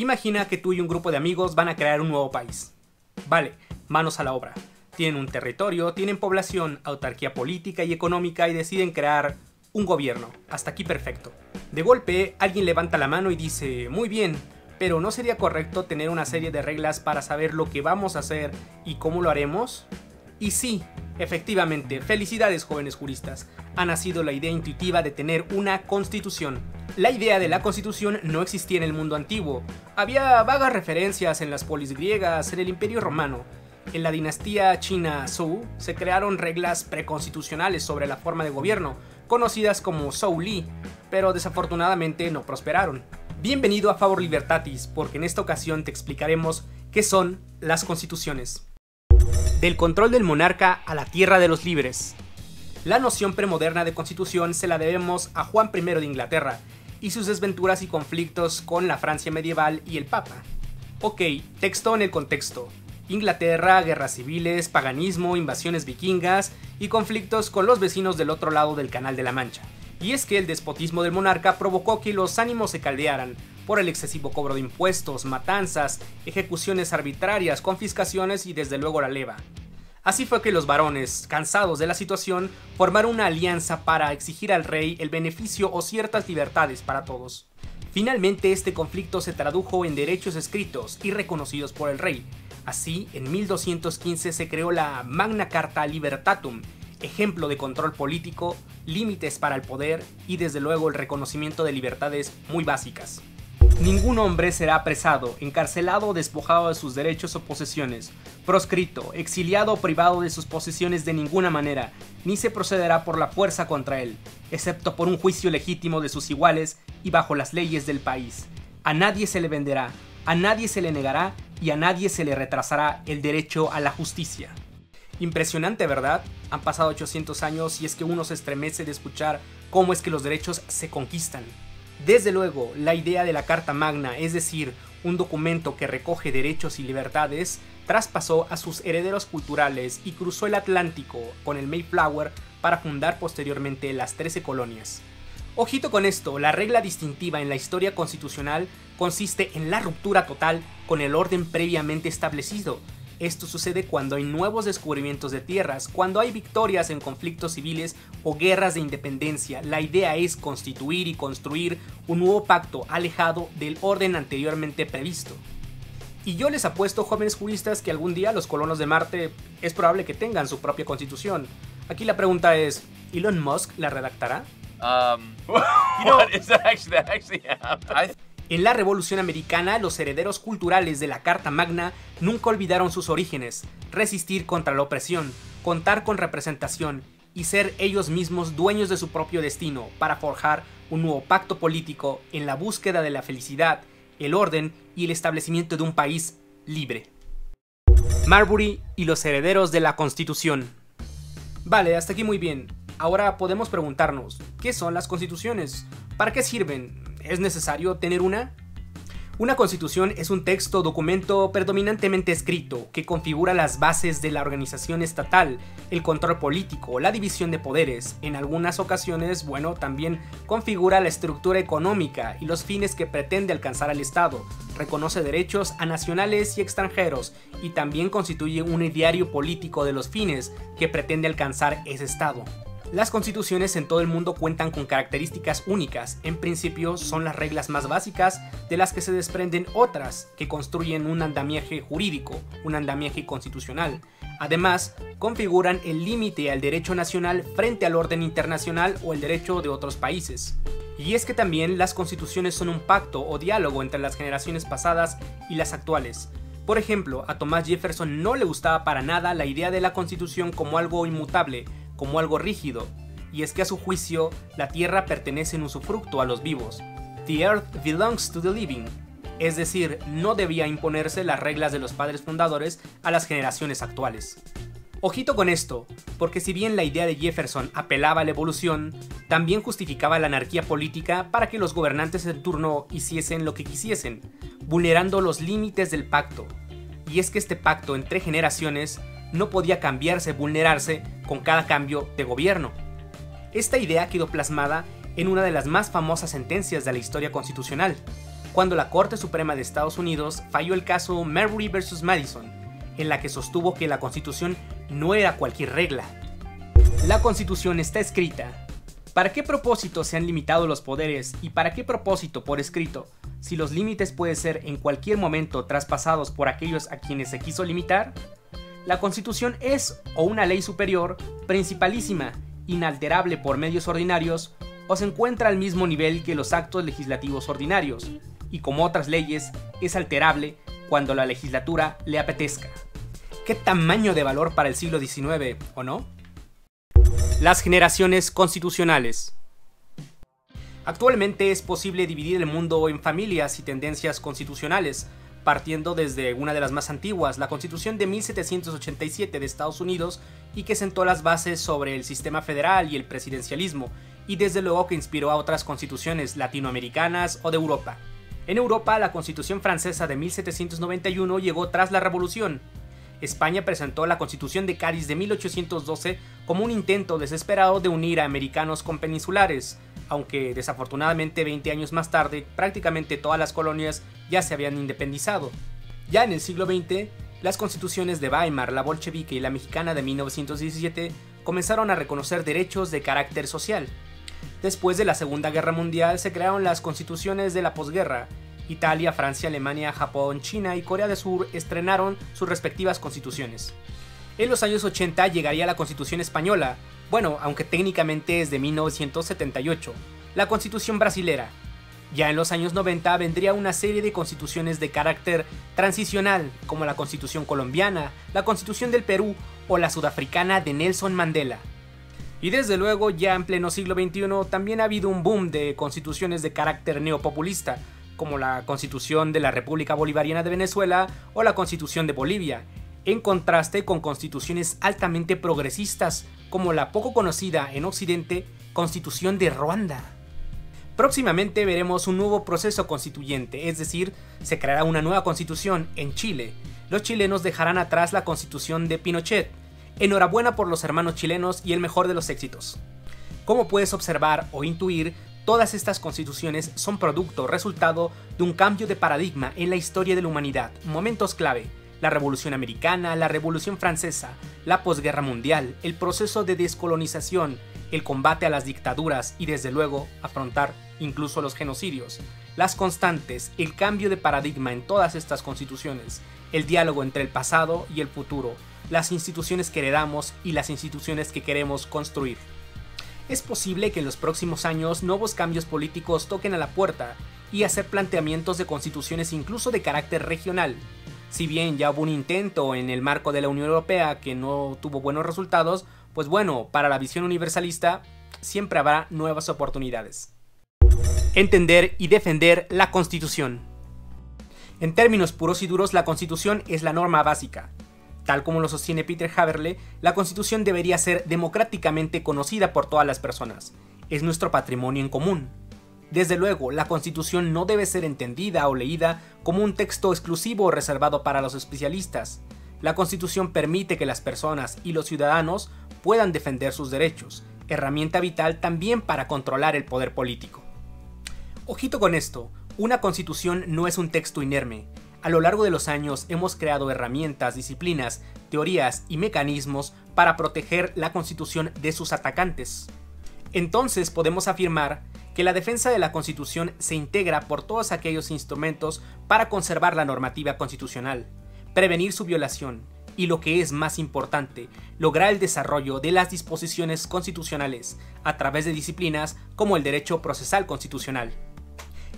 Imagina que tú y un grupo de amigos van a crear un nuevo país. Vale, manos a la obra. Tienen un territorio, tienen población, autarquía política y económica y deciden crear un gobierno. Hasta aquí perfecto. De golpe, alguien levanta la mano y dice, muy bien, pero ¿no sería correcto tener una serie de reglas para saber lo que vamos a hacer y cómo lo haremos? Y sí, efectivamente, felicidades jóvenes juristas, ha nacido la idea intuitiva de tener una constitución. La idea de la constitución no existía en el mundo antiguo, había vagas referencias en las polis griegas, en el Imperio Romano. En la dinastía china Zhou se crearon reglas preconstitucionales sobre la forma de gobierno, conocidas como Zhou Li, pero desafortunadamente no prosperaron. Bienvenido a Favor Libertatis, porque en esta ocasión te explicaremos qué son las constituciones. Del control del monarca a la tierra de los libres. La noción premoderna de constitución se la debemos a Juan I de Inglaterra y sus desventuras y conflictos con la Francia medieval y el Papa. Ok, texto en el contexto. Inglaterra, guerras civiles, paganismo, invasiones vikingas y conflictos con los vecinos del otro lado del Canal de la Mancha. Y es que el despotismo del monarca provocó que los ánimos se caldearan por el excesivo cobro de impuestos, matanzas, ejecuciones arbitrarias, confiscaciones y desde luego la leva. Así fue que los varones, cansados de la situación, formaron una alianza para exigir al rey el beneficio o ciertas libertades para todos. Finalmente este conflicto se tradujo en derechos escritos y reconocidos por el rey. Así, en 1215 se creó la Magna Carta Libertatum, ejemplo de control político, límites para el poder y desde luego el reconocimiento de libertades muy básicas. Ningún hombre será apresado, encarcelado o despojado de sus derechos o posesiones, proscrito, exiliado o privado de sus posesiones de ninguna manera, ni se procederá por la fuerza contra él, excepto por un juicio legítimo de sus iguales y bajo las leyes del país. A nadie se le venderá, a nadie se le negará y a nadie se le retrasará el derecho a la justicia. Impresionante, ¿verdad? Han pasado 800 años y es que uno se estremece de escuchar cómo es que los derechos se conquistan. Desde luego, la idea de la Carta Magna, es decir, un documento que recoge derechos y libertades, traspasó a sus herederos culturales y cruzó el Atlántico con el Mayflower para fundar posteriormente las 13 colonias. Ojito con esto, la regla distintiva en la historia constitucional consiste en la ruptura total con el orden previamente establecido. Esto sucede cuando hay nuevos descubrimientos de tierras, cuando hay victorias en conflictos civiles o guerras de independencia. La idea es constituir y construir un nuevo pacto alejado del orden anteriormente previsto. Y yo les apuesto, jóvenes juristas, que algún día los colonos de Marte es probable que tengan su propia constitución. Aquí la pregunta es, ¿Elon Musk la redactará? En la Revolución Americana, los herederos culturales de la Carta Magna nunca olvidaron sus orígenes: resistir contra la opresión, contar con representación y ser ellos mismos dueños de su propio destino para forjar un nuevo pacto político en la búsqueda de la felicidad, el orden y el establecimiento de un país libre. Marbury y los herederos de la Constitución. Vale, hasta aquí muy bien. Ahora podemos preguntarnos, ¿qué son las constituciones? ¿Para qué sirven? ¿Es necesario tener una? Una constitución es un texto o documento predominantemente escrito que configura las bases de la organización estatal, el control político, la división de poderes. En algunas ocasiones, también configura la estructura económica y los fines que pretende alcanzar el Estado. Reconoce derechos a nacionales y extranjeros y también constituye un ideario político de los fines que pretende alcanzar ese Estado. Las constituciones en todo el mundo cuentan con características únicas. En principio son las reglas más básicas de las que se desprenden otras que construyen un andamiaje jurídico, un andamiaje constitucional. Además, configuran el límite al derecho nacional frente al orden internacional o el derecho de otros países. Y es que también las constituciones son un pacto o diálogo entre las generaciones pasadas y las actuales. Por ejemplo, a Thomas Jefferson no le gustaba para nada la idea de la constitución como algo inmutable, como algo rígido, y es que a su juicio la tierra pertenece en usufructo a los vivos. The earth belongs to the living, es decir, no debía imponerse las reglas de los padres fundadores a las generaciones actuales. Ojito con esto, porque si bien la idea de Jefferson apelaba a la evolución, también justificaba la anarquía política para que los gobernantes en turno hiciesen lo que quisiesen, vulnerando los límites del pacto. Y es que este pacto entre generaciones no podía cambiarse, vulnerarse con cada cambio de gobierno. Esta idea quedó plasmada en una de las más famosas sentencias de la historia constitucional. cuando la Corte Suprema de Estados Unidos falló el caso Marbury vs. Madison, en la que sostuvo que la Constitución no era cualquier regla. La Constitución está escrita. ¿Para qué propósito se han limitado los poderes y para qué propósito por escrito, si los límites pueden ser en cualquier momento traspasados por aquellos a quienes se quiso limitar? La Constitución es o una ley superior, principalísima, inalterable por medios ordinarios, o se encuentra al mismo nivel que los actos legislativos ordinarios, y como otras leyes, es alterable cuando la legislatura le apetezca. ¿Qué tamaño de valor para el siglo XIX, o no? Las generaciones constitucionales. Actualmente es posible dividir el mundo en familias y tendencias constitucionales, partiendo desde una de las más antiguas, la Constitución de 1787 de Estados Unidos, y que sentó las bases sobre el sistema federal y el presidencialismo, y desde luego que inspiró a otras constituciones latinoamericanas o de Europa. En Europa, la Constitución francesa de 1791 llegó tras la Revolución. España presentó la Constitución de Cádiz de 1812 como un intento desesperado de unir a americanos con peninsulares, aunque desafortunadamente 20 años más tarde prácticamente todas las colonias ya se habían independizado. Ya en el siglo XX, las constituciones de Weimar, la bolchevique y la mexicana de 1917 comenzaron a reconocer derechos de carácter social. Después de la Segunda Guerra Mundial se crearon las constituciones de la posguerra. Italia, Francia, Alemania, Japón, China y Corea del Sur estrenaron sus respectivas constituciones. En los años 80 llegaría la Constitución española, bueno, aunque técnicamente es de 1978, la Constitución brasilera. Ya en los años 90 vendría una serie de constituciones de carácter transicional, como la Constitución colombiana, la Constitución del Perú o la sudafricana de Nelson Mandela. Y desde luego, ya en pleno siglo XXI también ha habido un boom de constituciones de carácter neopopulista, como la Constitución de la República Bolivariana de Venezuela o la Constitución de Bolivia, en contraste con constituciones altamente progresistas, como la poco conocida en Occidente Constitución de Ruanda. Próximamente veremos un nuevo proceso constituyente, es decir, se creará una nueva constitución en Chile. Los chilenos dejarán atrás la constitución de Pinochet. Enhorabuena por los hermanos chilenos y el mejor de los éxitos. Como puedes observar o intuir, todas estas constituciones son resultado de un cambio de paradigma en la historia de la humanidad, momentos clave: la Revolución Americana, la Revolución Francesa, la posguerra mundial, el proceso de descolonización, el combate a las dictaduras y desde luego afrontar incluso los genocidios. Las constantes, el cambio de paradigma en todas estas constituciones, el diálogo entre el pasado y el futuro, las instituciones que heredamos y las instituciones que queremos construir. Es posible que en los próximos años nuevos cambios políticos toquen a la puerta y hacer planteamientos de constituciones incluso de carácter regional. Si bien ya hubo un intento en el marco de la Unión Europea que no tuvo buenos resultados, pues bueno, para la visión universalista siempre habrá nuevas oportunidades. Entender y defender la Constitución. En términos puros y duros, la Constitución es la norma básica. Tal como lo sostiene Peter Haberle, la Constitución debería ser democráticamente conocida por todas las personas. Es nuestro patrimonio en común. Desde luego, la Constitución no debe ser entendida o leída como un texto exclusivo o reservado para los especialistas. La Constitución permite que las personas y los ciudadanos puedan defender sus derechos, herramienta vital también para controlar el poder político. Ojito con esto, una Constitución no es un texto inerme. A lo largo de los años hemos creado herramientas, disciplinas, teorías y mecanismos para proteger la Constitución de sus atacantes. Entonces podemos afirmar que la defensa de la Constitución se integra por todos aquellos instrumentos para conservar la normativa constitucional, prevenir su violación y, lo que es más importante, lograr el desarrollo de las disposiciones constitucionales a través de disciplinas como el derecho procesal constitucional.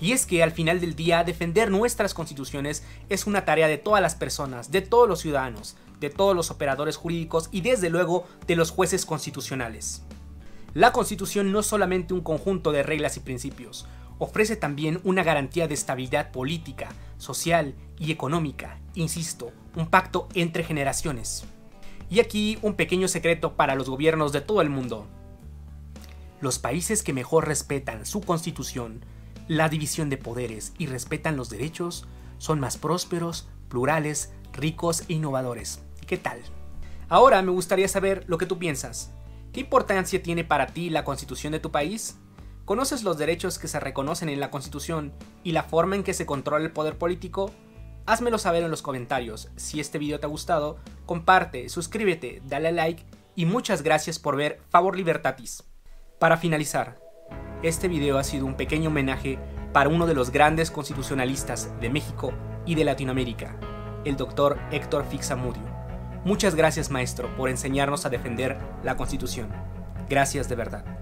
Y es que al final del día defender nuestras constituciones es una tarea de todas las personas, de todos los ciudadanos, de todos los operadores jurídicos y desde luego de los jueces constitucionales. La Constitución no es solamente un conjunto de reglas y principios, ofrece también una garantía de estabilidad política, social y económica, insisto, un pacto entre generaciones. Y aquí un pequeño secreto para los gobiernos de todo el mundo. Los países que mejor respetan su Constitución, la división de poderes y respetan los derechos son más prósperos, plurales, ricos e innovadores. ¿Qué tal? Ahora me gustaría saber lo que tú piensas. ¿Qué importancia tiene para ti la Constitución de tu país? ¿Conoces los derechos que se reconocen en la Constitución y la forma en que se controla el poder político? Házmelo saber en los comentarios. Si este video te ha gustado, comparte, suscríbete, dale a like y muchas gracias por ver Favor Libertatis. Para finalizar, este video ha sido un pequeño homenaje para uno de los grandes constitucionalistas de México y de Latinoamérica, el Dr. Héctor Fixamudio. Muchas gracias, maestro, por enseñarnos a defender la Constitución. Gracias de verdad.